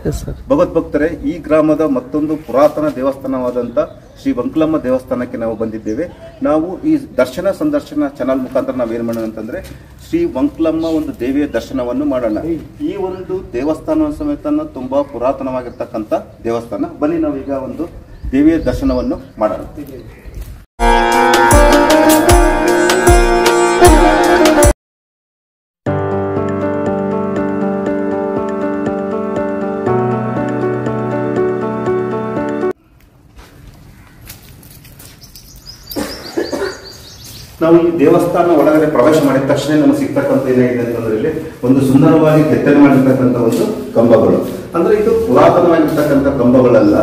ಭಗವದ್ಭಕ್ತರೇ, ಈ ಗ್ರಾಮದ ಮತ್ತೊಂದು ಪುರಾತನ ದೇವಸ್ಥಾನವಾದಂಥ ಶ್ರೀ ವಂಕ್ಲಮ್ಮ ದೇವಸ್ಥಾನಕ್ಕೆ ನಾವು ಬಂದಿದ್ದೇವೆ. ನಾವು ಈ ದರ್ಶನ ಸಂದರ್ಶನ ಚಾನಲ್ ಮುಖಾಂತರ ನಾವೇನು ಮಾಡೋಣ ಅಂತಂದ್ರೆ ಶ್ರೀ ವಂಕ್ಲಮ್ಮ ಒಂದು ದೇವಿಯ ದರ್ಶನವನ್ನು ಮಾಡೋಣ. ಈ ಒಂದು ದೇವಸ್ಥಾನ ಸಮೇತ ತುಂಬಾ ಪುರಾತನವಾಗಿರ್ತಕ್ಕಂಥ ದೇವಸ್ಥಾನ. ಬನ್ನಿ ನಾವೀಗ ಒಂದು ದೇವಿಯ ದರ್ಶನವನ್ನು ಮಾಡೋಣ. ನಾವು ಈ ದೇವಸ್ಥಾನ ಒಳಗಡೆ ಪ್ರವೇಶ ಮಾಡಿದ ತಕ್ಷಣ ನಮಗೆ ಸಿಗ್ತಕ್ಕಂಥ ಏನಾಗಿದೆ ಅಂತಂದ್ರೆ ಇಲ್ಲಿ ಒಂದು ಸುಂದರವಾಗಿ ಕೆತ್ತನೆ ಮಾಡಿರ್ತಕ್ಕಂಥ ಒಂದು ಕಂಬಗಳು. ಅಂದ್ರೆ ಇದು ಪುರಾತನವಾಗಿರ್ತಕ್ಕಂಥ ಕಂಬಗಳಲ್ಲ,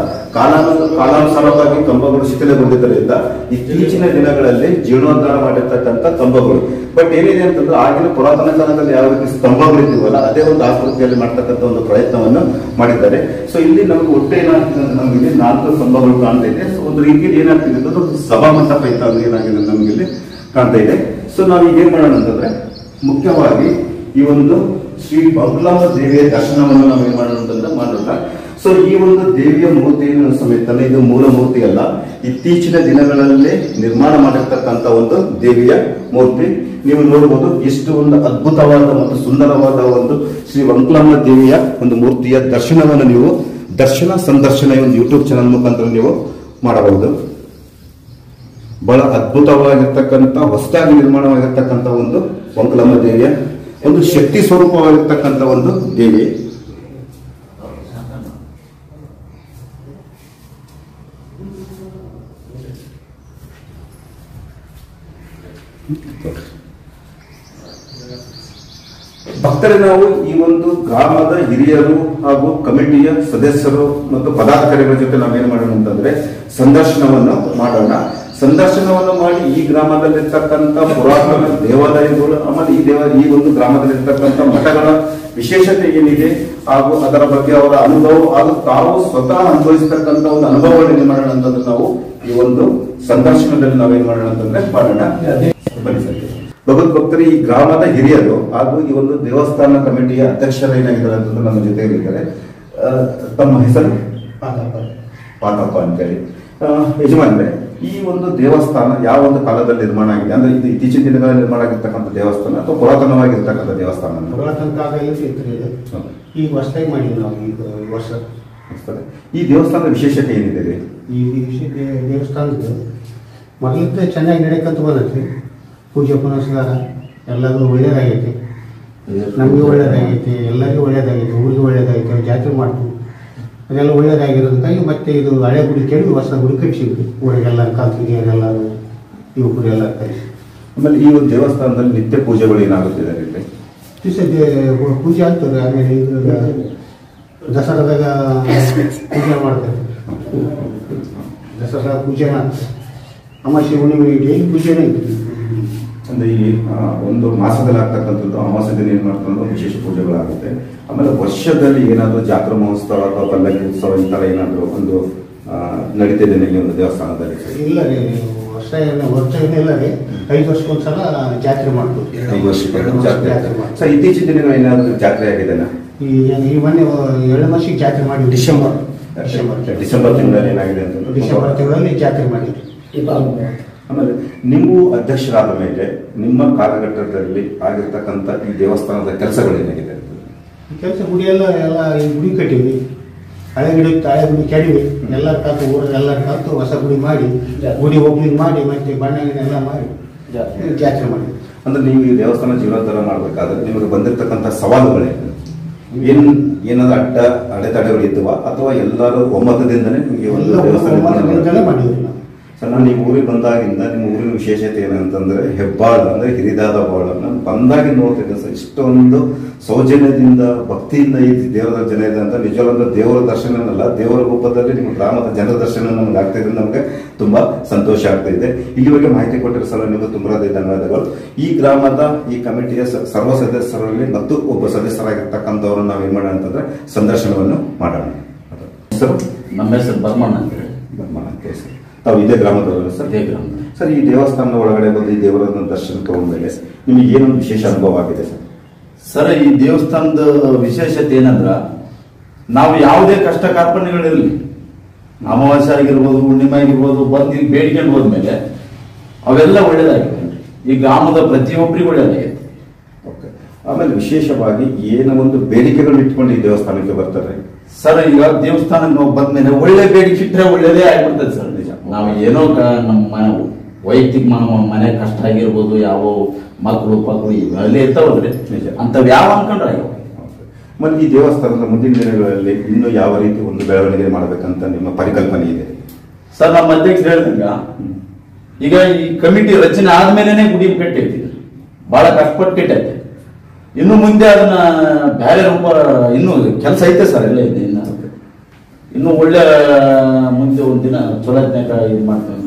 ಕಾಲಾನುಸಾರವಾಗಿ ಕಂಬಗಳು ಶಿಥಿಲಗೊಂಡಿದ್ದರಿಂದ ಇತ್ತೀಚಿನ ದಿನಗಳಲ್ಲಿ ಜೀರ್ಣೋದ್ಧಾರ ಮಾಡಿರ್ತಕ್ಕಂಥ ಕಂಬಗಳು. ಬಟ್ ಏನಿದೆ ಅಂತಂದ್ರೆ ಆಗಿನ ಪುರಾತನ ಕಾಲದಲ್ಲಿ ಯಾವ ರೀತಿ ಸ್ತಂಭಗಳಿದ್ದೀವಲ್ಲ ಅದೇ ಒಂದು ಆಕೃತಿಯಲ್ಲಿ ಮಾಡ್ತಕ್ಕಂಥ ಒಂದು ಪ್ರಯತ್ನವನ್ನು ಮಾಡಿದ್ದಾರೆ. ಸೊ ಇಲ್ಲಿ ನಮ್ಗೆ ಒಟ್ಟು ಏನಾಗ್ತಿದೆ ಅಂದ್ರೆ ನಮ್ಗೆ ಇಲ್ಲಿ 4 ಕಂಬಗಳು ಕಾಣ್ತಾ ಇದೆ. ಸೊ ಒಂದು ರೀತಿಯಲ್ಲಿ ಏನಾಗ್ತಿದೆ ಅಂದ್ರೆ ಸಭಾ ಮಂಟಪ ಇದ್ದಾಗ ಏನಾಗಿದೆ ನಮ್ಗೆ ಇಲ್ಲಿ ಕಾಣ್ತಾ ಇದೆ. ಸೊ ನಾವು ಈಗ ಏನ್ ಮಾಡೋಣ ಅಂತಂದ್ರೆ ಮುಖ್ಯವಾಗಿ ಈ ಒಂದು ಶ್ರೀ ವಂಕ್ಲಮ್ಮ ದೇವಿಯ ದರ್ಶನವನ್ನು ನಾವು ಏನ್ ಮಾಡೋಣ ಅಂತಂದ್ರೆ ಮಾಡೋಣ. ಸೊ ಈ ಒಂದು ದೇವಿಯ ಮೂರ್ತಿಯನ್ನು ಸಮೇತ ಇದು ಮೂಲ ಮೂರ್ತಿ ಅಲ್ಲ, ಇತ್ತೀಚಿನ ದಿನಗಳಲ್ಲಿ ನಿರ್ಮಾಣ ಮಾಡಿರ್ತಕ್ಕಂಥ ಒಂದು ದೇವಿಯ ಮೂರ್ತಿ. ನೀವು ನೋಡಬಹುದು ಎಷ್ಟು ಒಂದು ಅದ್ಭುತವಾದ ಮತ್ತು ಸುಂದರವಾದ ಒಂದು ಶ್ರೀ ವಂಕ್ಲಮ್ಮ ದೇವಿಯ ಒಂದು ಮೂರ್ತಿಯ ದರ್ಶನವನ್ನು ನೀವು ದರ್ಶನ ಸಂದರ್ಶನ ಒಂದು ಯೂಟ್ಯೂಬ್ ಚಾನಲ್ ಮುಖಾಂತರ ನೀವು ಮಾಡಬಹುದು. ಬಹಳ ಅದ್ಭುತವಾಗಿರ್ತಕ್ಕಂಥ ಹೊಸದಾಗಿ ನಿರ್ಮಾಣವಾಗಿರ್ತಕ್ಕಂಥ ಒಂದು ವಂಕ್ಲಮ್ಮ ದೇವಿಯ ಒಂದು ಶಕ್ತಿ ಸ್ವರೂಪವಾಗಿರ್ತಕ್ಕಂಥ ಒಂದು ದೇವಿ. ಭಕ್ತರೇ, ನಾವು ಈ ಒಂದು ಗ್ರಾಮದ ಹಿರಿಯರು ಹಾಗೂ ಕಮಿಟಿಯ ಸದಸ್ಯರು ಮತ್ತು ಪದಾಧಿಕಾರಿಗಳ ಜೊತೆ ನಾವೇನು ಮಾಡೋಣ ಅಂತಂದ್ರೆ ಸಂದರ್ಶನವನ್ನು ಮಾಡೋಣ. ಸಂದರ್ಶನವನ್ನು ಮಾಡಿ ಈ ಗ್ರಾಮದಲ್ಲಿರ್ತಕ್ಕಂಥ ಪುರಾತನ ದೇವಾಲಯಗಳು ಆಮೇಲೆ ಈ ಒಂದು ಗ್ರಾಮದಲ್ಲಿರ್ತಕ್ಕಂಥ ಮಠಗಳ ವಿಶೇಷತೆ ಏನಿದೆ ಹಾಗೂ ಅದರ ಬಗ್ಗೆ ಅವರ ಅನುಭವ ಹಾಗೂ ತಾವು ಸ್ವತಃ ಅನುಭವಿಸತಕ್ಕಂಥ ಒಂದು ಅನುಭವವನ್ನು ಏನ್ ಮಾಡೋಣ ಅಂತಂದ್ರೆ ನಾವು ಈ ಒಂದು ಸಂದರ್ಶನದಲ್ಲಿ ನಾವೇನ್ ಮಾಡೋಣ ಅಂತಂದ್ರೆ ಮಾಡೋಣ. ಬನ್ನಿ ಸರ್. ಭಗವದ್ಭಕ್ತರು, ಈ ಗ್ರಾಮದ ಹಿರಿಯರು ಹಾಗೂ ಈ ಒಂದು ದೇವಸ್ಥಾನ ಕಮಿಟಿಯ ಅಧ್ಯಕ್ಷರು ಏನಾಗಿದ್ದಾರೆ ಅಂತಂದ್ರೆ ನಮ್ಮ ಜೊತೆಗಿದ್ದಾರೆ. ತಮ್ಮ ಹೆಸರು? ಪಾತಪ್ಪ ಅಂತೇಳಿ. ಯಜಮಾನ್ರೆ, ಈ ಒಂದು ದೇವಸ್ಥಾನ ಯಾವ ಒಂದು ಕಾಲದಲ್ಲಿ ನಿರ್ಮಾಣ ಆಗಿದೆ? ಅಂದ್ರೆ ಇದು ಇತ್ತೀಚಿನ ದಿನಗಳಲ್ಲಿ ನಿರ್ಮಾಣ ಆಗಿರ್ತಕ್ಕಂಥ ದೇವಸ್ಥಾನ ಅಥವಾ ಪುರಾತನವಾಗಿರ್ತಕ್ಕಂಥ ದೇವಸ್ಥಾನ? ಪುರಾತನ ಕಾಲದಲ್ಲಿ ಈಗ ಹೊಸದಾಗಿ ಮಾಡಿದ್ವಿ ನಾವು ಈಗ ವರ್ಷ. ಈ ದೇವಸ್ಥಾನದ ವಿಶೇಷತೆ ಏನಿದೆ? ಈ ದೇವಸ್ಥಾನದ ಮೊದಲಿಂದ ಚೆನ್ನಾಗಿ ನಡೆಯಕ್ಕಂತ ಬಂದೈತಿ. ಪೂಜೆ ಪುನಸ್ಕಾರ ಎಲ್ಲರಿಗೂ ಒಳ್ಳೇದಾಗೈತಿ, ನಮಗೆ ಒಳ್ಳೇದಾಗೈತಿ, ಎಲ್ಲರಿಗೂ ಒಳ್ಳೇದಾಗೈತಿ, ಊರಿಗೆ ಒಳ್ಳೇದಾಗೈತಿ. ಜಾತ್ರೆ ಮಾಡ್ತೀವಿ, ಅದೆಲ್ಲ ಒಳ್ಳೇದಾಗಿರೋದಕ್ಕಾಗಿ ಮತ್ತೆ ಇದು ಹಳೆ ಗುಡಿ ಕೆಡವಿ ಹೊಸ ಗುಡಿ ಕಟ್ಟಿಸಿದ್ವಿ. ಊರಿಗೆಲ್ಲ ಕಾಲ್ತಿಗೆಲ್ಲರೂ ಯುವಕರು ಎಲ್ಲ ಕಲಿಸಿ. ಆಮೇಲೆ ಈ ಒಂದು ದೇವಸ್ಥಾನದಲ್ಲಿ ನಿತ್ಯ ಪೂಜೆಗಳು ಏನಾಗುತ್ತಿದೆ? ಪೂಜೆ ಆಗ್ತದೆ. ಆಮೇಲೆ ಈಗ ದಸರಾದಾಗ ಪೂಜೆ ಮಾಡ್ತಾರೆ. ದಸರಾ ಪೂಜೆ ಅಮಾವಾಸ್ಯೆ ಹುಣ್ಣಿಮೆ ಡೈಲಿ ಪೂಜೆನೇ ಇರ್ತದೆ. ಅಂದ್ರೆ ಈ ಒಂದು ಮಾಸದಲ್ಲಿ ಆಗ್ತಕ್ಕಂಥದ್ದು ಅಮಾವಾಸ್ಯೆ ದಿನ ಏನ್ ಮಾಡ್ಕೊಂಡು ವಿಶೇಷ ಪೂಜೆಗಳಾಗುತ್ತೆ. ಆಮೇಲೆ ವರ್ಷದಲ್ಲಿ ಏನಾದ್ರು ಜಾತ್ರಾ ಮಹೋತ್ಸವ ಅಥವಾ ಪಲ್ಲಕ್ಕಿ ಉತ್ಸವ ಈ ತರ ಏನಾದ್ರು ಒಂದು ನಡೀತಿದೆ ನಿಮಗೆ ಒಂದು ದೇವಸ್ಥಾನದಲ್ಲಿ? ಇಲ್ಲ ರೀ, ವರ್ಷ ಏನಿಲ್ಲ ರೀ, 5 ವರ್ಷಕ್ಕೊಂದ್ಸಲ ಜಾತ್ರೆ ಮಾಡ್ತೀವಿ. 5 ವರ್ಷಕ್ಕೆ ಜಾತ್ರೆ. ಸರ್, ಇತ್ತೀಚಿನ ದಿನಗಳು ಏನಾದ್ರು ಜಾತ್ರೆ ಆಗಿದೆ? ಈ ಮೊನ್ನೆ 2 ವರ್ಷಕ್ಕೆ ಜಾತ್ರೆ ಮಾಡಿದ್ವಿ. ಡಿಸೆಂಬರ್ ತಿಂಗಳಲ್ಲಿ ಏನಾಗಿದೆ ಅಂತ ಡಿಸೆಂಬರ್ ತಿಂಗಳಲ್ಲಿ ಜಾತ್ರೆ ಮಾಡಿದ್ವಿ. ಆಮೇಲೆ ನೀವು ಅಧ್ಯಕ್ಷರಾದ ಮೇಲೆ ನಿಮ್ಮ ಕಾಲಘಟ್ಟದಲ್ಲಿ ಆಗಿರ್ತಕ್ಕಂಥ ಈ ದೇವಸ್ಥಾನದ ಕೆಲಸಗಳೇನಾಗಿದೆ? ಕೆಲಸ ಗುಡಿ ಎಲ್ಲ ಈ ಗುಡಿ ಕಟ್ಟಿವಿ, ಹಳೆ ಗುಡಿ ಕೆಡವಿ ಎಲ್ಲರ ಕಾತು ಊರಲ್ಲಿ ಎಲ್ಲರ ಕಾತು ಹೊಸ ಗುಡಿ ಮಾಡಿ ಗುಡಿ ಓಪನಿಂಗ್ ಮಾಡಿ ಮತ್ತೆ ಬಣ್ಣ ಎಲ್ಲ ಮಾಡಿ ಜಾತ್ರೆ ಮಾಡಿ. ಅಂದ್ರೆ ನೀವು ಈ ದೇವಸ್ಥಾನ ಜೀರ್ಣೋದ್ಧಾರ ಮಾಡ್ಬೇಕಾದ್ರೆ ನಿಮಗೆ ಬಂದಿರತಕ್ಕಂಥ ಸವಾಲುಗಳೇನು? ಏನಾದ್ರು ಅಡೆತಡೆಗಳು ಇದ್ದವಾ ಅಥವಾ ಎಲ್ಲರೂ ಒಮ್ಮತದಿಂದನೇ ನಿಮಗೆ ಒಂದು ದೇವಸ್ಥಾನ ಮಾಡಿದ್ವಿ? ಸರ್, ನಾನು ಈ ಊರಿಗೆ ಬಂದಾಗಿಂದ ನಿಮ್ಮ ಊರಿನ ವಿಶೇಷತೆ ಏನಂತಂದ್ರೆ ಹೆಬ್ಬಾಳು ಅಂದ್ರೆ ಹಿರಿದಾದ ಬಾಳನ್ನ ಬಂದಾಗಿ ನೋಡ್ತಿದ್ದೆ ಸರ್. ಇಷ್ಟೊಂದು ಸೌಜನ್ಯದಿಂದ ಭಕ್ತಿಯಿಂದ ಈ ದೇವರ ಜನ ಇದೆ ಅಂತ ನಿಜವಾದ ದೇವರ ದರ್ಶನನಲ್ಲ, ದೇವರ ರೂಪದಲ್ಲಿ ನಿಮ್ಮ ಗ್ರಾಮದ ಜನರ ದರ್ಶನ ನಮ್ಗೆ ಆಗ್ತಿದೆ. ನಮ್ಗೆ ತುಂಬಾ ಸಂತೋಷ ಆಗ್ತಾ ಇದೆ. ಇಲ್ಲಿವರೆಗೆ ಮಾಹಿತಿ ಕೊಟ್ಟಿರೋ ಸಲ ನಿಮಗೆ ತುಂಬಾ ಧನ್ಯವಾದಗಳು. ಈ ಗ್ರಾಮದ ಈ ಕಮಿಟಿಯ ಸರ್ವ ಸದಸ್ಯರಲ್ಲಿ ಮತ್ತು ಒಬ್ಬ ಸದಸ್ಯರಾಗಿರ್ತಕ್ಕಂಥವ್ರು ನಾವು ಏನ್ ಮಾಡೋಣ ಅಂತಂದ್ರೆ ಸಂದರ್ಶನವನ್ನು ಮಾಡೋಣ. ಸರ್, ನಮ್ಮ ಹೆಸರು ಬರ್ಮಣ್ಣ ಅಂತ ಹೇಳಿ. ಬರ್ಮಣ್ಣ ಅಂತ ಸರ್. ತಾವು ಇದೇ ಗ್ರಾಮದವರು ಸರ್? ಇದೇ ಗ್ರಾಮ ಸರ್. ಈ ದೇವಸ್ಥಾನದ ಒಳಗಡೆ ಬಂದು ಈ ದೇವರ ದರ್ಶನ ತಗೊಂಡ್ಮೇಲೆ ನಿಮಗೆ ಏನೊಂದು ವಿಶೇಷ ಅನುಭವ ಆಗಿದೆ ಸರ್? ಸರ್, ಈ ದೇವಸ್ಥಾನದ ವಿಶೇಷತೆ ಏನಂದ್ರ ನಾವು ಯಾವುದೇ ಕಷ್ಟ ಕಾರ್ಪಣ್ಯಗಳಿರಲಿ, ಅಮಾವಾಸ್ಯೆ ಆಗಿರ್ಬೋದು, ಹುಣ್ಣಿಮೆ ಆಗಿರ್ಬೋದು, ಬಂದು ಈಗ ಬೇಡಿಕೊಂಡು ಹೋದ್ಮೇಲೆ ಅವೆಲ್ಲ ಒಳ್ಳೇದಾಗಿದೆ. ಈ ಗ್ರಾಮದ ಪ್ರತಿಯೊಬ್ಬರಿಗೂ ಒಳ್ಳೇದಾಗಿದೆ. ಆಮೇಲೆ ವಿಶೇಷವಾಗಿ ಏನೋ ಒಂದು ಬೇಡಿಕೆಗಳು ಇಟ್ಕೊಂಡು ಈ ದೇವಸ್ಥಾನಕ್ಕೆ ಬರ್ತಾರೆ ಸರ್. ಈಗ ದೇವಸ್ಥಾನಕ್ಕೆ ನಾವು ಬಂದ್ಮೇಲೆ ಒಳ್ಳೆ ಬೇಡಿಕೆ ಇಟ್ಟರೆ ಒಳ್ಳೇದೇ ಆಗ್ಬಿಡ್ತದೆ ಸರ್. ನಿಜ, ನಾವು ಏನೋ ನಮ್ಮ ವೈಯಕ್ತಿಕ ಮನೆ ಕಷ್ಟ ಆಗಿರ್ಬೋದು, ಯಾವ ಮಕ್ಕಳು ಇವೆಲ್ಲ ಇರ್ತಾವಲ್ರಿ, ಅಂತವ್ ಯಾವ ಅನ್ಕೊಂಡ್ರೆ. ಮತ್ತೆ ಈ ದೇವಸ್ಥಾನದ ಮುಂದಿನ ದಿನಗಳಲ್ಲಿ ಇನ್ನೂ ಯಾವ ರೀತಿ ಒಂದು ಬೆಳವಣಿಗೆ ಮಾಡಬೇಕಂತ ನಿಮ್ಮ ಪರಿಕಲ್ಪನೆ ಇದೆ ಸರ್? ನಮ್ಮ ಅಧ್ಯಕ್ಷರು ಹೇಳಿದಂಗ ಈಗ ಈ ಕಮಿಟಿ ರಚನೆ ಆದ್ಮೇಲೆ ಗುಡಿ ಕಟ್ಟಿರ್ತೀವಿ, ಬಹಳ ಕಷ್ಟಪಟ್ಟು ಕಟ್ಟೈತೆ. ಇನ್ನು ಮುಂದೆ ಅದನ್ನ ಬೇರೆ ರೂಪ ಇನ್ನು ಕೆಲಸ ಐತೆ ಸರ್, ಎಲ್ಲ ಇದೆ. ಇನ್ನು ಒಳ್ಳೆ ಮುಂದೆ ಒಂದಿನ ಚೊಲೋತ್ನಾಗ ಇದು ಮಾಡ್ತೇವೆ.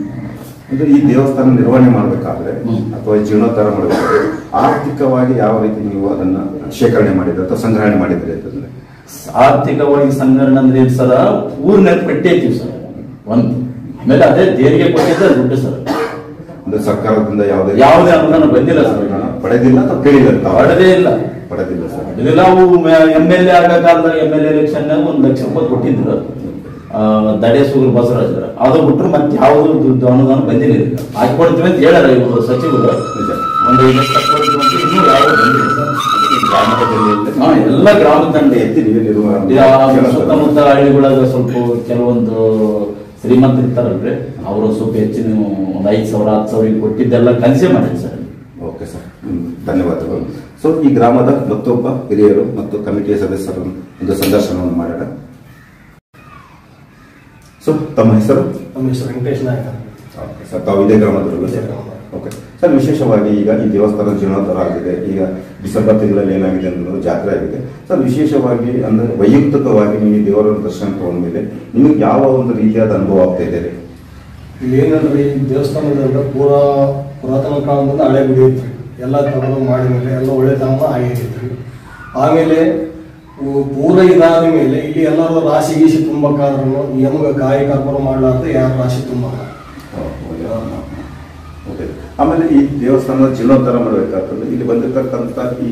ಅಂದ್ರೆ ಈ ದೇವಸ್ಥಾನ ನಿರ್ವಹಣೆ ಮಾಡಬೇಕಾದ್ರೆ ಅಥವಾ ಜೀರ್ಣೋದ್ಧಾರ ಮಾಡಬೇಕಾದ್ರೆ ಆರ್ಥಿಕವಾಗಿ ಯಾವ ರೀತಿ ನೀವು ಅದನ್ನ ಶೇಖರಣೆ ಮಾಡಿದ್ರೆ ಅಥವಾ ಸಂಗ್ರಹಣೆ ಮಾಡಿದ್ರೆ ಅಂತಂದ್ರೆ? ಆರ್ಥಿಕವಾಗಿ ಸಂಗ್ರಹಣೆ ಅಂದ್ರೆ ಏನು ಸರ್? ಊರಿನಲ್ಲಿ ಪಟ್ಟಿ ಐತಿವಿ ಸರ್ ಒಂದು, ಆಮೇಲೆ ಅದೇ ದೇರಿಗೆ ಕೊಟ್ಟಿದ್ದ ದುಡ್ಡು ಸರ್. ಅಂದ್ರೆ ಸರ್ಕಾರದಿಂದ ಯಾವುದೇ ಅನುದಾನ ಬಂದಿಲ್ಲ ಸರ್. ಪಡೆದಿಲ್ಲ ಅಥವಾ ಕೇಳಿಲ್ಲ? ಪಡೆದಿಲ್ಲ ಸರ್. ಅವು MLA ಆಗೋ ಕಾಲದಾಗ MLA ಎಲೆಕ್ಷನ್ 1 ಲಕ್ಷ ರೂಪಾಯಿ ಕೊಟ್ಟಿದ್ರು ದಡೇಸೂರು ಬಸವರಾಜರು. ಅದು ಬಿಟ್ಟರು ಮತ್ತೆ ಯಾವುದು ದುಡ್ಡು ಅನುದಾನ ಬಂದಿಲ್ಲ. ಹಾಕಿಕೊಡ್ತೀವಿ ಅಂತ ಹೇಳ್ಯಾರ ಇವರು ಸಚಿವರು. ಒಂದು 5 ಲಕ್ಷ ಕೊಡ್ತೀವಿ ಅಂತ ಇನ್ನೂ ಯಾವುದು ಬಂದಿಲ್ಲ ಸರ್. ಎಲ್ಲ ಗ್ರಾಮದ ದಂಡೆ ಸುತ್ತಮುತ್ತ ಹಳ್ಳಿಗಳಾಗ ಸ್ವಲ್ಪ ಕೆಲವೊಂದು ಶ್ರೀಮಂತರು ಇರ್ತಾರಲ್ರಿ, ಅವರು ಸ್ವಲ್ಪ ಹೆಚ್ಚಿನ ಒಂದು 5,000 10,000 ಕೊಟ್ಟಿದ್ದೆಲ್ಲ ಕನ್ಸೆ ಮಾಡಿದ್ರು ಸರ್. ಓಕೆ ಸರ್, ಧನ್ಯವಾದಗಳು. ಸೊ ಈ ಗ್ರಾಮದ ಮತ್ತೊಬ್ಬ ಹಿರಿಯರು ಮತ್ತು ಕಮಿಟಿಯ ಸದಸ್ಯರು ಒಂದು ಸಂದರ್ಶನವನ್ನು ಮಾಡೋಣ. ಸೊ ತಮ್ಮ ಹೆಸರು? ನಮ್ಮ ಹೆಸರು ವೆಂಕಟೇಶ್ ನಾಯಕ. ಓಕೆ ಸರ್, ತಾವು ಇದೇ ಗ್ರಾಮದಲ್ಲೂ? ಓಕೆ ಸರ್, ವಿಶೇಷವಾಗಿ ಈಗ ಈ ದೇವಸ್ಥಾನ ಜೀರ್ಣೋದ್ಧಾರ ಆಗಿದೆ. ಈಗ ಡಿಸೆಂಬರ್ ತಿಂಗಳಲ್ಲಿ ಏನಾಗಿದೆ ಅನ್ನೋದು ಜಾತ್ರೆ ಆಗಿದೆ ಸರ್. ವಿಶೇಷವಾಗಿ ಅಂದ್ರೆ ವೈಯಕ್ತಿಕವಾಗಿ ನೀವು ದೇವರ ದರ್ಶನ ತಗೊಂಡ್ಮೇಲೆ ನಿಮಗೆ ಯಾವ ಒಂದು ರೀತಿಯಾದ ಅನುಭವ ಆಗ್ತಾ ಇದೆ? ಇಲ್ಲಿ ಏನಂದ್ರೆ ಈ ದೇವಸ್ಥಾನದಿಂದ ಪುರಾತನ ಕಾಲದಿಂದ ಹಳೆ ಗುಡಿ ಐತ್ರಿ. ಎಲ್ಲ ತಗೊಂಡು ಮಾಡಿದ್ಮೇಲೆ ಎಲ್ಲ ಒಳ್ಳೆತನ ಆಗಿರ್ತೈತ್ರಿ. ಆಮೇಲೆ ಪೂರ ಇದಾದ ಮೇಲೆ ಇಲ್ಲಿ ಎಲ್ಲರೂ ರಾಶಿ ಗೀಸಿ ತುಂಬಕ್ಕಾದ್ರೂ ನಮ್ಗೆ ಕಾಯಿ ಕರ್ಪೂರ ಮಾಡ್ಲಾರ್ದು ಯಾರು ರಾಶಿ ತುಂಬಲ್ಲ. ಆಮೇಲೆ ಈ ದೇವಸ್ಥಾನದ ಜೀರ್ಣೋದ್ಧಾರ ಮಾಡಬೇಕಾದ್ರೆ ಇಲ್ಲಿ ಬಂದಿರತಕ್ಕಂತ ಈ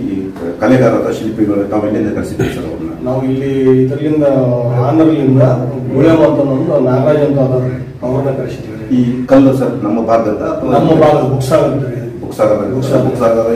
ಕಲೆಗಾರದ ಶಿಲ್ಪಿಗಳು ತಾವೆಲ್ಲಿಂದ ಕಳಿಸಿದ್ದೀವಿ ಸರ್ ಅವ್ರನ್ನ? ನಾವು ಇಲ್ಲಿ ಇದರಿಂದ ಆಂಧ್ರಲಿಂದ ಗುಳೆಮ ಅಂತ ಒಂದು ನಾಗರಾಜ್ ಅಂತ ಅದಾರೆ, ಅವ್ರನ್ನ ಕಳಿಸಿದ್ದೀವಿ. ಈ ಕಲ್ಲು ಸರ್ ನಮ್ಮ ಭಾಗದ ನಮ್ಮ ಭಾಗದ ಬುಕ್ಸಾಗರ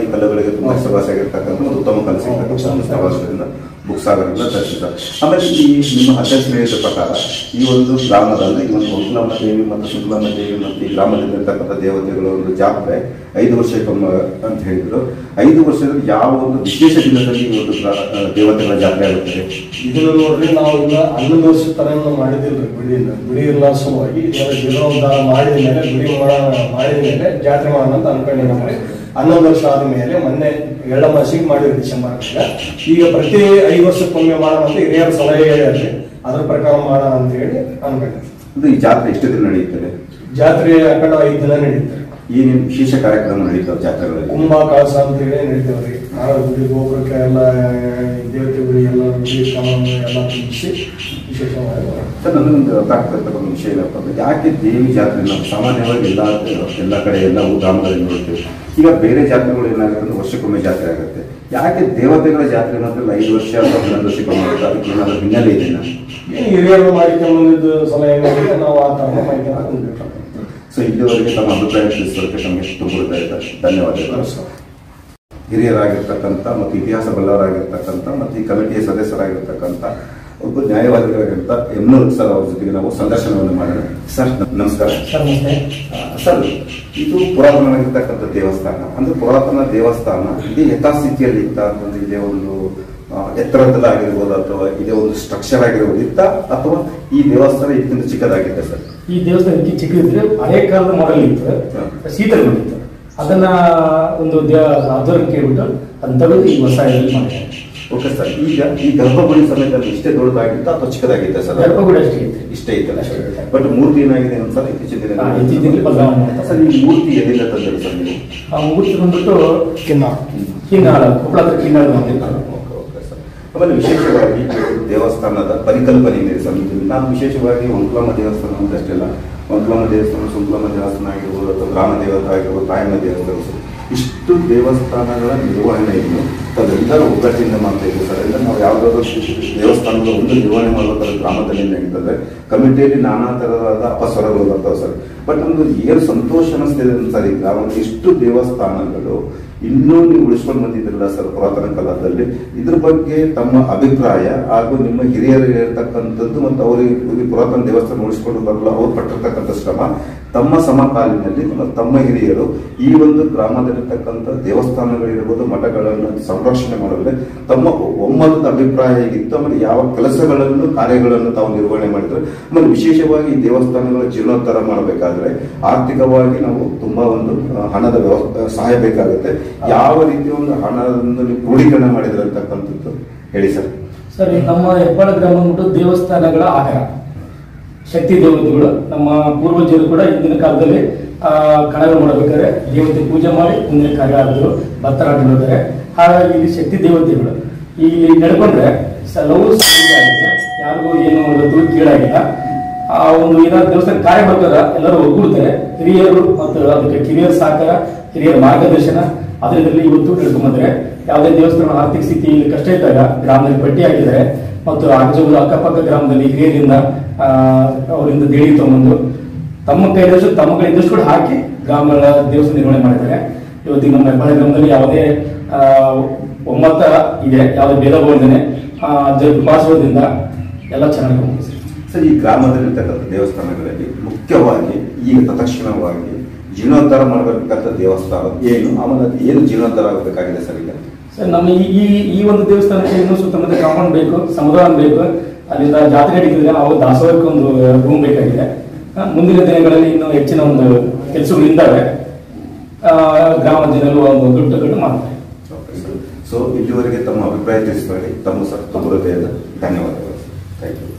ಈ ಕಲ್ಲುಗಳಿಗೆ ತುಂಬಾ ಹೆಸರುವಾಸಿಯಾಗಿರ್ತಕ್ಕಂಥ ಒಂದು ಉತ್ತಮ ಕಲ್ಲು ಸಿಗ್ತಕ್ಕಂಥ ಬುಕ್ಸಾಗರದಿಂದ ತರಿಸಿದ್ದಾರೆ. ಆಮೇಲೆ ಈ ನಿಮ್ಮ ಅಧ್ಯಕ್ಷ ಹೇಳಿದ ಪ್ರಕಾರ ಈ ಒಂದು ಗ್ರಾಮದಲ್ಲಿ ಈ ಒಂದು ಹೊಂಗ್ಲಮ್ಮ ದೇವಿ ಮತ್ತು ಸುಂಗ್ಲಮ್ಮ ದೇವಿ ಮತ್ತು ಈ ಗ್ರಾಮದಲ್ಲಿರ್ತಕ್ಕಂಥ ದೇವತೆಗಳ ಒಂದು ಜಾತ್ರೆ 5 ವರ್ಷಕ್ಕೊಮ್ಮೆ ಅಂತ ಹೇಳಿದ್ರು. 5 ವರ್ಷದಲ್ಲಿ ಯಾವ ಒಂದು ವಿಶೇಷ ದಿನದಲ್ಲಿ ಈ ಒಂದು ದೇವತೆಗಳ ಜಾತ್ರೆ ಆಗುತ್ತದೆ? ಇದನ್ನು ನೋಡ್ರಿ, ನಾವು ಈಗ 11 ವರ್ಷ ತರ ಮಾಡಿದಿಲ್ರಿ. ಗುಡಿ ಇಲ್ಲ ಸಲುವಾಗಿ ಜೀರ್ಣೋದ್ಧಾರ ಮಾಡಿದ ಮೇಲೆ ಮಾಡಿದ ಮೇಲೆ ಜಾತ್ರೆ ಮಾಡೋಣ ಅಂತ ಅನ್ಕೊಂಡಿದ್ದೀವಿ. 11 ವರ್ಷ ಆದ್ಮೇಲೆ ಮೊನ್ನೆ 2 ಮಾಸಿಗೆ ಮಾಡಿದ್ರು ಡಿಸೆಂಬರ್. ಈಗ ಪ್ರತಿ 5 ವರ್ಷಕ್ಕೊಮ್ಮೆ ಮಾಡೋಣ ಅಂತ ಹಿರಿಯರ ಸಲಹೆ ಹೇಳಿದ್ರೆ ಅದ್ರ ಪ್ರಕಾರ ಮಾಡೋಣ ಅಂತ ಹೇಳಿ ಅನ್ಕೊಂಡಿದ್ವಿ. ಈ ಜಾತ್ರೆ ಎಷ್ಟು ದಿನ ನಡೆಯುತ್ತದೆ? ಜಾತ್ರೆ ಆ ಕಡೆ 5 ದಿನ ನಡೀತಾರೆ. ಏನೇನು ವಿಶೇಷ ಕಾರ್ಯಕ್ರಮ ನಡೀತಾವೆ ಜಾತ್ರೆಗಳಲ್ಲಿ? ಕುಂಭ ಕಳಸ ಅಂತ ಹೇಳಿ ನಡೀತೇವ್ರಿ. ಗುಡಿ ಗೋಪುರಕ್ಕೆ ಎಲ್ಲ ದೇವತೆಗಳು ಎಲ್ಲ ಗುಡಿ ಎಲ್ಲ ತುಂಬಿಸಿ ವಿಶೇಷವಾಗಿ. ಸರ್, ನನಗೊಂದು ಗೊತ್ತಾಗ್ತಕ್ಕಂಥ ಒಂದು ವಿಷಯ ಏನಪ್ಪ ಅಂದ್ರೆ, ಯಾಕೆ ದೇವಿ ಜಾತ್ರೆ ನಾವು ಸಾಮಾನ್ಯವಾಗಿ ಎಲ್ಲ ಕಡೆ ಎಲ್ಲ ಗ್ರಾಮಗಳಲ್ಲಿ ನೋಡ್ತೀವಿ. ಈಗ ಬೇರೆ ಜಾತ್ರೆಗಳು ಏನಾಗುತ್ತೆ ಅಂದ್ರೆ ವರ್ಷಕ್ಕೊಮ್ಮೆ ಜಾತ್ರೆ ಆಗುತ್ತೆ. ಯಾಕೆ ದೇವತೆಗಳ ಜಾತ್ರೆ ಮಾತ್ರ 5 ವರ್ಷ ಅಥವಾ 11 ವರ್ಷಕ್ಕೊಮ್ಮೆ ಆಗುತ್ತೆ? ಅದಕ್ಕೆ ಏನಾದರೂ ಹಿನ್ನೆಲೆ ಇದೆಯಾ? ಹಿರಿಯರು ಮಾಡಿಕೊಂಡಿದ್ದು ಸಲಹೆ ನಾವು ಆ ಥರ ಮಾಡಿಕೊಂಡು. ಸೊ ಇಲ್ಲಿವರೆಗೆ ತಮ್ಮ ಅಭಿಪ್ರಾಯ ತಿಳಿಸೋದಕ್ಕೆ ತಮಗೆ ತುಂಬ ಧನ್ಯವಾದಗಳು. ಹಿರಿಯರಾಗಿರ್ತಕ್ಕಂಥ ಮತ್ತು ಇತಿಹಾಸ ಬಲ್ಲವರಾಗಿರ್ತಕ್ಕಂಥ ಮತ್ತು ಈ ಕಮಿಟಿಯ ಸದಸ್ಯರಾಗಿರ್ತಕ್ಕಂಥ ಒಬ್ಬ ನ್ಯಾಯವಾದಿಗಳಾಗಿರ್ತ ಎಮ್ನೂರು ಸರ್ ಅವ್ರ ಜೊತೆಗೆ ನಾವು ಸಂದರ್ಶನವನ್ನು ಮಾಡೋಣ. ಸರ್ ನಮಸ್ಕಾರ. ಸರ್, ಇದು ಪುರಾತನವಾಗಿರ್ತಕ್ಕಂಥ ದೇವಸ್ಥಾನ. ಅಂದ್ರೆ ಪುರಾತನ ದೇವಸ್ಥಾನ ಇದೇ ಯಥಾಸ್ಥಿತಿಯಲ್ಲಿ ಇತ್ತ ಅಂತಂದ್ರೆ ಇದೇ ಒಂದು ಎತ್ತರದಲ್ಲಾಗಿರ್ಬೋದು ಅಥವಾ ಇದೇ ಒಂದು ಸ್ಟ್ರಕ್ಚರ್ ಆಗಿರ್ಬೋದು ಇತ್ತ, ಅಥವಾ ಈ ದೇವಸ್ಥಾನ ಇದಕ್ಕಿಂತ ಚಿಕ್ಕದಾಗಿದೆ ಸರ್? ಈ ದೇವಸ್ಥಾನ ಇದಕ್ಕೆ ಚಿಕ್ಕದಿದ್ರೆ ಹಳೆ ಕಾಲದ ಮಾಡಲ್ ಇತ್ತು, ಶೀತಲ ಮಾಡಿತ್ತು. ಅದನ್ನ ಒಂದು ಆಧ್ವರ್ಯ ಕೇಳ್ಬಿಟ್ಟು ಅದನ್ನ ತೆಗೆದು ಈ ಹೊಸ ಮಾಡಿದ್ದಾರೆ. ಓಕೆ ಸರ್, ಈಗ ಈ ಗರ್ಭಗುಡಿ ಸಮೇತದಲ್ಲಿ ಇಷ್ಟೇ ದೊಡ್ಡದಾಗಿತ್ತ ಅಥವಾ ಚಿಕ್ಕದಾಗಿತ್ತ ಸರ್? ಗರ್ಭಗುಡಿ ಅಷ್ಟೇ ಇತ್ತು, ಇಷ್ಟೇ ಇತ್ತಲ್ಲ. ಬಟ್ ಮೂರ್ತಿ ಏನಾಗಿದೆ ಸರ್ ಇತ್ತೀಚಿನ ದಿನದಲ್ಲಿ ಬದಲಾವಣೆ ಸರ್? ಈ ಮೂರ್ತಿ ಎಲ್ಲಿಂದ ತಂದಿರಿ ಸರ್ ನೀವು? ಆ ಮೂರ್ತಿ ಬಂದ್ಬಿಟ್ಟು ಕಿನ್ನಾಳ ಕೊಪ್ಪಳ ಹತ್ರ ಕಿನ್ನಾಳ ಬಂದಿದ್ದಾರೆ. ಆಮೇಲೆ ವಿಶೇಷವಾಗಿ ದೇವಸ್ಥಾನದ ಪರಿಕಲ್ಪನೆ ಇದೆ ಸರ್. ನಾನು ವಿಶೇಷವಾಗಿ ಒಂಕ್ಲಮ್ಮ ದೇವಸ್ಥಾನ ಅಂತಷ್ಟೇ ಅಲ್ಲ, ಒಂಕ್ಲಮ್ಮ ದೇವಸ್ಥಾನ, ಸುಂಕ್ಲಮ್ಮ ದೇವಸ್ಥಾನ ಆಗಿರ್ಬೋದು ಅಥವಾ ಗ್ರಾಮ ದೇವತೆ ಆಗಿರ್ಬೋದು, ತಾಯಮ್ಮ ದೇವಸ್ಥಾನ, ಇಷ್ಟು ದೇವಸ್ಥಾನಗಳ ನಿರ್ವಹಣೆಯನ್ನು ತಾವೆಲ್ಲರ ಒಗ್ಗಟ್ಟಿನಿಂದ ಮಾಡ್ತಾ ಇದ್ದೀವಿ ಸರ್. ಅಂದರೆ ನಾವು ಯಾವುದಾದ್ರು ದೇವಸ್ಥಾನದ ಒಂದು ನಿರ್ವಹಣೆ ಮಾಡಬೇಕಾದ್ರೆ ಗ್ರಾಮದಲ್ಲಿ ಏನಾಗಿರ್ತದೆ, ಕಮಿಟಿಯಲ್ಲಿ ನಾನಾ ಥರವಾದ ಅಪಸ್ವರಗಳು ಬರ್ತವೆ ಸರ್. ಬಟ್ ನಮ್ದು ಏನು ಸಂತೋಷ ಅನಿಸ್ತಿದೆ ಸರ್, ಈ ಗ್ರಾಮದಲ್ಲಿ ಇಷ್ಟು ದೇವಸ್ಥಾನಗಳು ಇನ್ನೂ ನೀವು ಉಳಿಸ್ಕೊಂಡು ಬಂದಿದ್ದಿರಲ್ಲ ಸರ್ ಪುರಾತನ ಕಾಲದಲ್ಲಿ. ಇದ್ರ ಬಗ್ಗೆ ತಮ್ಮ ಅಭಿಪ್ರಾಯ ಹಾಗೂ ನಿಮ್ಮ ಹಿರಿಯರು ಇರ್ತಕ್ಕಂಥದ್ದು ಮತ್ತು ಅವರಿಗೆ ಪುರಾತನ ದೇವಸ್ಥಾನ ಉಳಿಸ್ಕೊಂಡು ಬರಲು ಅವ್ರು ಪಟ್ಟಿರ್ತಕ್ಕಂಥ ಶ್ರಮ, ತಮ್ಮ ಸಮಕಾಲಿನಲ್ಲಿ ತಮ್ಮ ಹಿರಿಯರು ಈ ಒಂದು ಗ್ರಾಮದಲ್ಲಿರ್ತಕ್ಕಂಥ ದೇವಸ್ಥಾನಗಳಿರ್ಬೋದು ಮಠಗಳನ್ನು ಸಂರಕ್ಷಣೆ ಮಾಡಲು ತಮ್ಮ ಒಮ್ಮತದ ಅಭಿಪ್ರಾಯ ಹೇಗಿತ್ತು, ಆಮೇಲೆ ಯಾವ ಕೆಲಸಗಳನ್ನು ಕಾರ್ಯಗಳನ್ನು ತಾವು ನಿರ್ವಹಣೆ ಮಾಡಿದ್ರೆ, ಆಮೇಲೆ ವಿಶೇಷವಾಗಿ ಈ ದೇವಸ್ಥಾನಗಳ ಜೀರ್ಣೋದ್ಧಾರ ಮಾಡಬೇಕಾದ್ರೆ ಆರ್ಥಿಕವಾಗಿ ನಾವು ತುಂಬಾ ಒಂದು ಹಣದ ಸಹಾಯ ಬೇಕಾಗುತ್ತೆ. ಯಾವ ರೀತಿಯ ಒಂದು ಹಣವನ್ನು ಕ್ರೋಢೀಕರಣ ಮಾಡಿದ್ರೆ ಅಂತಕ್ಕಂಥದ್ದು ಹೇಳಿ ಸರ್. ಸರ್, ನಮ್ಮ ಹೆಬ್ಬಾಳ ಗ್ರಾಮ ದೇವಸ್ಥಾನಗಳ ಆಹಾರ ಶಕ್ತಿ ದೇವತೆಗಳು. ನಮ್ಮ ಪೂರ್ವಜರು ಕೂಡ ಹಿಂದಿನ ಕಾಲದಲ್ಲಿ ಕಣಗಳು ಮಾಡಬೇಕಾದ್ರೆ ದೇವತೆ ಪೂಜೆ ಮಾಡಿ ಮುಂದಿನ ಕಾರ್ಯ ಆದ್ರು ಭತ್ತರಾಟ ನೋಡ್ತಾರೆ. ಹಾಗಾಗಿ ಇಲ್ಲಿ ಶಕ್ತಿ ದೇವತೆಗಳು ಇಲ್ಲಿ ನಡ್ಕೊಂಡ್ರೆ ಲವು ಆಗಿದೆ, ಯಾರಿಗೂ ಏನು ಇವತ್ತು ಕೀಳಾಗಿಲ್ಲ. ಆ ಒಂದು ಏನಾದ್ರು ದೇವಸ್ಥಾನ ಕಾರ್ಯ ಬರ್ತಾರ ಎಲ್ಲರೂ ಒಗ್ಗೂಡ್ತಾರೆ. ಹಿರಿಯರು ಮತ್ತು ಅದಕ್ಕೆ ಕಿರಿಯರ ಸಹಕಾರ, ಹಿರಿಯರ ಮಾರ್ಗದರ್ಶನ ಅದರಲ್ಲಿ ಇವತ್ತು ನಡ್ಕೊಂಡ್ಬಂದ್ರೆ ಯಾವುದೇ ದೇವಸ್ಥಾನ ಆರ್ಥಿಕ ಸ್ಥಿತಿ ಕಷ್ಟ ಇದ್ದಾಗ ಗ್ರಾಮದಲ್ಲಿ ಪಟ್ಟಿ ಹಾಕಿದ್ದಾರೆ ಮತ್ತು ಆಜೂಬಾಜು ಅಕ್ಕಪಕ್ಕ ಗ್ರಾಮದಲ್ಲಿ ಹಿರಿಯರಿಂದ ಅವರಿಂದ ದೇಣಿ ತಗೊಂಡು ತಮ್ಮ ಕೈದಷ್ಟು ತಮ್ಮ ಕೈದಷ್ಟು ಕೂಡ ಹಾಕಿ ಗ್ರಾಮಗಳ ದೇವಸ್ಥಾನ ನಿರ್ವಹಣೆ ಮಾಡಿದ್ದಾರೆ. ಇವತ್ತಿಗೆ ನಮ್ಮ ಹೆಬ್ಬಾಳ ಗ್ರಾಮದಲ್ಲಿ ಯಾವುದೇ ಒಮ್ಮತ ಇದೆ, ಯಾವುದೇ ಭೇದ ಭಾವನೆ ಕೃಪಾಸೋದ್ರಿಂದ ಎಲ್ಲ ಚೆನ್ನಾಗಿ ಹೋಗುತ್ತೆ ಸರ್. ಈ ಗ್ರಾಮದಲ್ಲಿರ್ತಕ್ಕಂಥ ದೇವಸ್ಥಾನಗಳಲ್ಲಿ ಮುಖ್ಯವಾಗಿ ಈಗ ತತ್ಕ್ಷಣವಾಗಿ ಜೀರ್ಣೋದ್ಧಾರ ಮಾಡಬೇಕಾದ ದೇವಸ್ಥಾನ ಏನು, ಆಮೇಲೆ ಅದು ಏನು ಜೀರ್ಣೋದ್ಧಾರ ಆಗಬೇಕಾಗಿದೆ ಸರ್ ಈಗ? ಸರ್, ನಮ್ಮ ಈ ಒಂದು ದೇವಸ್ಥಾನಕ್ಕೆ ಇನ್ನೂ ಸುತ್ತಮುತ್ತ ಕಾಂಪೌಂಡ್ ಬೇಕು, ಸಮುದಾಯ ಬೇಕು. ಅಲ್ಲಿಂದ ಜಾತ್ರೆ ನಡೀತಿದ್ರೆ ಅವಾಗ ದಾಸೋಹಕ್ಕೆ ಒಂದು ರೂಮ್ ಬೇಕಾಗಿದೆ. ಮುಂದಿನ ದಿನಗಳಲ್ಲಿ ಇನ್ನೂ ಹೆಚ್ಚಿನ ಒಂದು ಕೆಲಸಗಳು ಇದ್ದಾವೆ. ಗ್ರಾಮ ಜನರು ಒಂದು ದುಡ್ಡು ಮಾಡ್ತಾರೆ. ಸೊ ಇಲ್ಲಿವರೆಗೆ ತಮ್ಮ ಅಭಿಪ್ರಾಯ ತಿಳಿಸ್ಬೇಡಿ. ತಮ್ಮ ಸರ್ ತುಂಬ ಹೃದಯದ ಧನ್ಯವಾದಗಳು. Thank you.